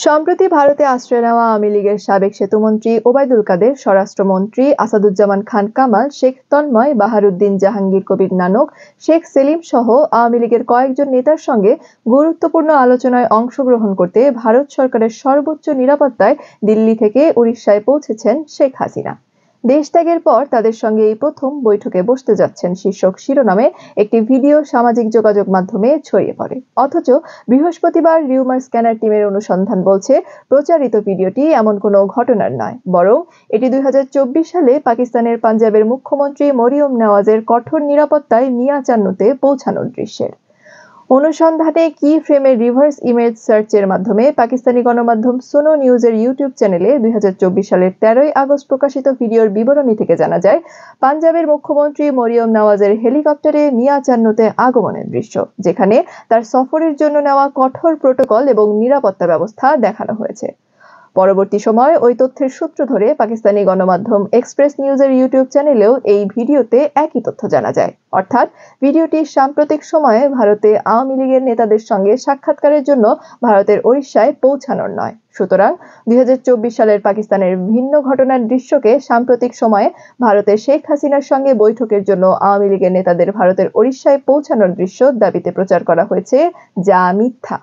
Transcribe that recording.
সম্প্রতি ভারতে আশ্রয় নেওয়া আওয়ামী লীগের সাবেক সেতুমন্ত্রী ওবায়দুল কাদের, স্বরাষ্ট্রমন্ত্রী আসাদুজ্জামান খান কামাল, শেখ তন্ময়, বাহারুদ্দিন জাহাঙ্গীর কবির নানক, শেখ সেলিম সহ আওয়ামী লীগের কয়েকজন নেতার সঙ্গে গুরুত্বপূর্ণ আলোচনায় অংশগ্রহণ করতে ভারত সরকারের সর্বোচ্চ নিরাপত্তায় দিল্লি থেকে উড়িষ্যায় পৌঁছেছেন শেখ হাসিনা। দেশত্যাগের পর তাদের সঙ্গে এই প্রথম বৈঠকে বসতে যাচ্ছেন শীর্ষক শিরোনামে একটি ভিডিও সামাজিক যোগাযোগ মাধ্যমে ছড়িয়ে পড়ে। অথচ বৃহস্পতিবার রিউমার স্ক্যানার টিমের অনুসন্ধান বলছে, প্রচারিত ভিডিওটি এমন কোনো ঘটনার নয়, বরং এটি 2024 সালে পাকিস্তানের পাঞ্জাবের মুখ্যমন্ত্রী মরিয়ম নেওয়াজের কঠোর নিরাপত্তায় মিয়া চান্নুতে পৌঁছানোর দৃশ্যের। অনুসন্ধানে কি ফ্রেমের রিভার্স ইমেজ সার্চের মাধ্যমে পাকিস্তানি গণমাধ্যম সোনো নিউজের ইউটিউব চ্যানেলে 2024 সালের 13 আগস্ট প্রকাশিত ভিডিওর বিবরণী থেকে জানা যায়, পাঞ্জাবের মুখ্যমন্ত্রী মরিয়ম নওয়াজের হেলিকপ্টারে মিয়া চান্নুতে আগমনের দৃশ্য, যেখানে তার সফরের জন্য নেওয়া কঠোর প্রোটোকল এবং নিরাপত্তা ব্যবস্থা দেখানো হয়েছে। পরবর্তী সময় ওই তথ্যের সূত্র ধরে পাকিস্তানি গণমাধ্যম এক্সপ্রেস নিউজের ইউটিউব চ্যানেলেও এই ভিডিওতে একই তথ্য জানা যায়। অর্থাৎ ভিডিওটি সাম্প্রতিক সময়ে ভারতে আওয়ামী লীগের নেতাদের সঙ্গে সাক্ষাৎকারের জন্য ভারতের উড়িষ্যায় পৌঁছানোর নয়। সুতরাং 2024 সালের পাকিস্তানের ভিন্ন ঘটনার দৃশ্যকে সাম্প্রতিক সময়ে ভারতের শেখ হাসিনার সঙ্গে বৈঠকের জন্য আওয়ামী লীগের নেতাদের ভারতের উড়িষ্যায় পৌঁছানোর দৃশ্য দাবিতে প্রচার করা হয়েছে, যা মিথ্যা।